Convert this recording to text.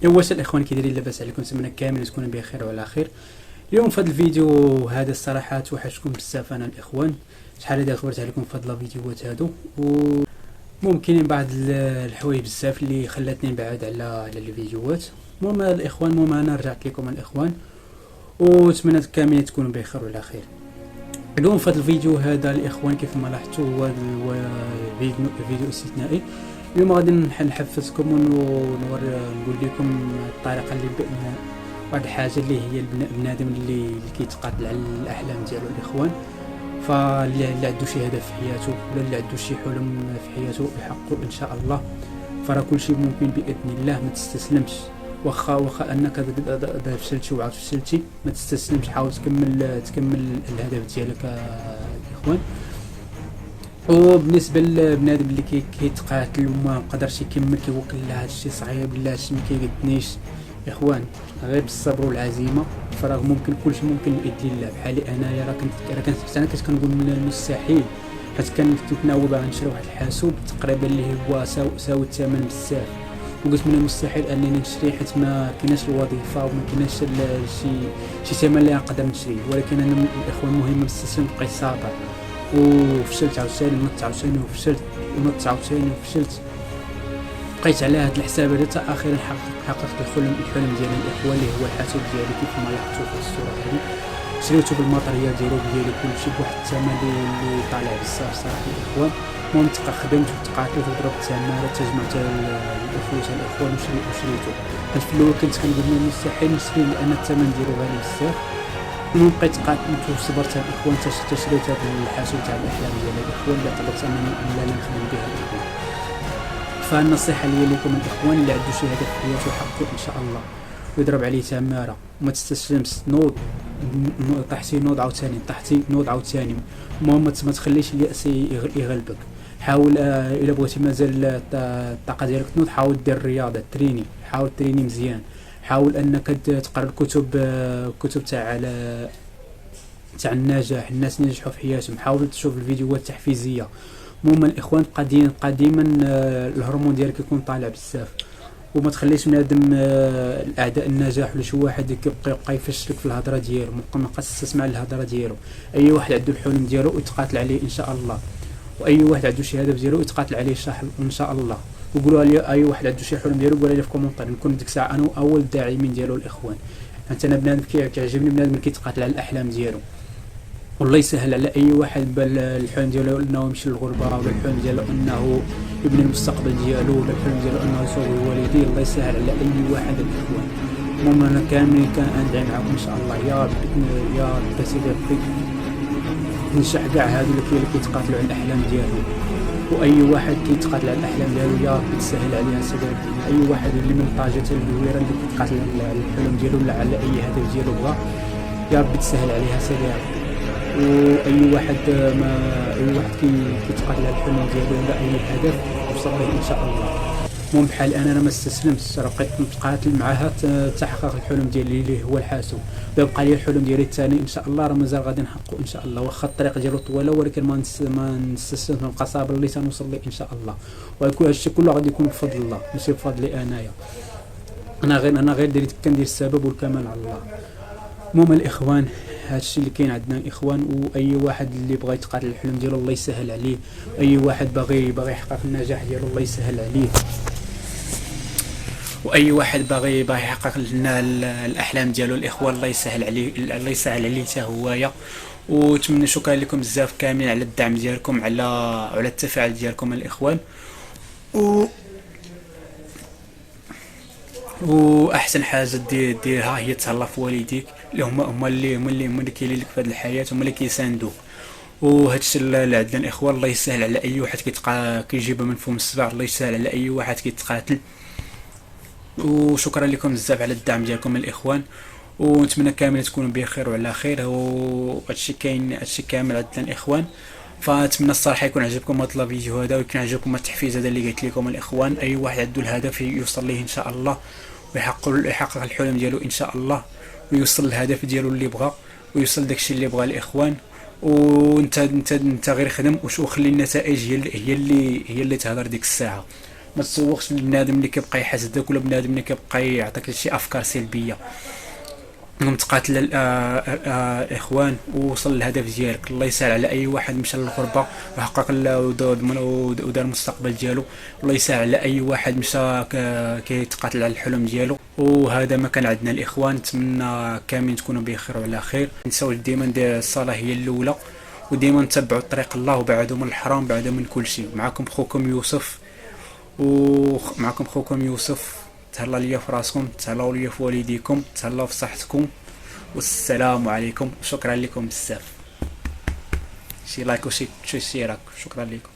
ايوا الاخوان كي دايرين لاباس عليكم؟ نتمنى كامل تكونوا بخير وعلى خير. اليوم في هذا الفيديو هذا الصراحه توحشتكم بزاف انا الاخوان، شحال هذا خبرت عليكم في هاد الفيديوهات هادو، وممكن بعض الحوايج بزاف اللي خلاتني نبعد على الفيديوهات. المهم الاخوان، انا رجعت لكم الاخوان ونتمنى كاملين تكونوا بخير وعلى خير. اليوم في هذا الفيديو هذا الاخوان كيف ما لاحظتوا هو فيديو استثنائي. اليوم غادي نحفزكم ونقول لكم الطريقه اللي واحد الحاجه اللي هي البنادم اللي كيتقاتل على الاحلام ديالو الاخوان، فاللي عنده شي هدف في حياته ولا اللي عنده شي حلم في حياته يحققه ان شاء الله، فراه كل شيء ممكن باذن الله. ما تستسلمش، واخا انك فشلتي وعاد فشلتي، ما تستسلمش، حاول تكمل الهدف ديالك الاخوان. وبالنسبه للبنادم اللي كيتقاتل وما قدرش يكمل، كيوكل لا هادشي صعيب لا هادشي ما كيقدنيش يا اخوان، غير بالصبر والعزيمه فراه ممكن كلشي ممكن باذن الله. بحالي انايا راه كنت كنقول من المستحيل، حيت كنت ناوي باغي نشري واحد الحاسوب تقريبا اللي هو ساوي الثمن بزاف، وقلت من المستحيل انني نشري حيت ما كايناش الوظيفه وما كايناش شي ثمن اللي نقدر نشري. ولكن انا الاخوان المهم ما نستسلمش، بقيت صابر وفشلت عاوتاني، نط عاوتاني وفشلت ونط عاوتاني وفشلت. بقيت على هاد الحساب هذا حتى اخيرا حققت الحلم ديالي الاخوان اللي هو الحاسوب ديالي كيف ما لاحظتوا في الصوره هذه. شريته بالماتريال ديالو كلشي بواحد الثمن اللي طالع بزاف صراحه الاخوان. المهم خدمت وتقاتلت وضربت تماره تجمعت الفلوس الاخوان وشريته. حيت في الاول كنت كنقول من المستحيل نشري لان الثمن ديالو غالي بزاف. المهم بقيت قاتلت وصبرت الاخوان حتى شريت هذا الحاسوب تاع الاحلام ديالي الاخوان اللي طلبت انني لا نخدم به الاخوان. فالنصيحه لي لكم الاخوان اللي عنده شي هدف في حياته يحققه ان شاء الله ويضرب عليه تماره وما تستسلمش. نوض طحتي نوض عاوتاني، طحتي نوض عاوتاني. المهم ما تخليش الياس يغلبك. حاول الا بغيتي مازال الطاقه ديالك تنوض، حاول دير الرياضه، حاول تريني مزيان، حاول انك تقرا الكتب تاع النجاح، الناس نجحوا في حياتهم، حاول تشوف الفيديوهات التحفيزيه. المهم الاخوان قديما الهرمون ديالك يكون طالع بزاف، وما تخليش بنادم الاعداء النجاح ولا شي واحد يبقى يفشلك في الهضره ديالو. ما خاصك تسمع الهضره ديالو. اي واحد عنده الحلم ديالو يتقاتل عليه ان شاء الله، واي واحد عنده شي هدف ديالو يتقاتل عليه ان شاء الله. وقولوا لي اي واحد عنده شي حلم ديالو قولوا لي في كومونتير، نكون ديك الساعه انا اول الداعمين ديالو الاخوان. انا بنادم كيعجبني بنادم كيتقاتل على الاحلام ديالو. والله يسهل على اي واحد الحلم ديالو انه يمشي للغربه، ولا الحلم ديالو انه يبني المستقبل ديالو، ولا الحلم ديالو انه يصوب والديه. الله يسهل على اي واحد الاخوان. المهم انا كامل كندعي معكم ان شاء الله. يا رب سيدي ربي ننجح كاع هادو اللي كيتقاتلوا على الاحلام ديالو، واي واحد كيتقاتل على الاحلام ديالو يا رب تسهل عليه سيدي ربي. اي واحد اللي من طاجته الكبيره اللي كيتقاتل على الحلم ديالو ولا على اي هدف ديالو بغا، يا رب تسهل عليها سيدي ربي. واي واحد كيتقاتل على الحلم ديالو ولا اي هدف يوصل له ان شاء الله. المهم بحال انا ما استسلمتش، راه بقيت نتقاتل معاها تحقق الحلم ديالي اللي هو الحاسوب. بقى لي الحلم ديالي الثاني ان شاء الله، راه مازال غادي نحققه ان شاء الله، واخا الطريق ديالو طويله ولكن ما نستسلمش، نبقى صابر اللي تنوصل ليه ان شاء الله. ويكون هادشي كله غادي يكون بفضل الله ماشي بفضلي انايا. انا غير كندير السبب والكمال على الله. المهم الاخوان هادشي اللي كاين عندنا الاخوان، واي واحد اللي بغى يتقاتل الحلم ديالو الله يسهل عليه، اي واحد باغي يحقق النجاح ديالو الله يسهل عليه، واي واحد باغي يحقق لنا الاحلام ديالو الاخوان الله يسهل عليه حتى هويا. وتمنى شكرا لكم بزاف كاملين على الدعم ديالكم، على التفاعل ديالكم الاخوان. واحسن حاجه ديرها هي تهلا في والديك اللي هما اللي كاينين لك في هذه الحياه، هما اللي كيساندوك. وهادشي اللي عندنا الاخوان الله يسهل على اي واحد كيجيبها من فم السبع، الله يسهل على اي واحد كيتقاتل. وشكرا لكم بزاف على الدعم ديالكم الاخوان، ونتمنى كامل تكونوا بخير وعلى خير. وهادشي كامل عندنا الاخوان. فاتمنى الصراحه يكون عجبكم هذا الفيديو هذا، ويكون عجبكم التحفيز هذا اللي قلت لكم الاخوان. اي واحد عنده الهدف يوصل ليه ان شاء الله، ويحقق الحلم ديالو ان شاء الله، ويوصل الهدف ديالو اللي بغى، ويوصل داكشي اللي بغى الاخوان. وانت غير خدم وخلي النتائج هي اللي تهضر ديك الساعه. ما تسوقش لبنادم اللي كيبقى يحسدك ولا بنادم اللي كيبقى يعطيك شي افكار سلبيه. المهم تقاتل الاخوان ووصل للهدف ديالك. الله يسهل على اي واحد مشى للغربه وحقق ودار المستقبل ديالو. الله يسهل على اي واحد مشى كيتقاتل على الحلم ديالو. وهذا ما كان عندنا الاخوان. نتمنى كاملين تكونوا بخير وعلى خير. نساوش ديما الصلاه هي الاولى، وديما نتبعوا طريق الله وبعدوا من الحرام بعدوا من كل شيء. معكم خوكم يوسف، ومعكم خوكم يوسف. تهلاو ليا في راسكم، تهلاو ليا في والديكم، تهلاو في صحتكم، والسلام عليكم. شكرا لكم بزاف. شي لايك وشي شيرك. شكرا لكم.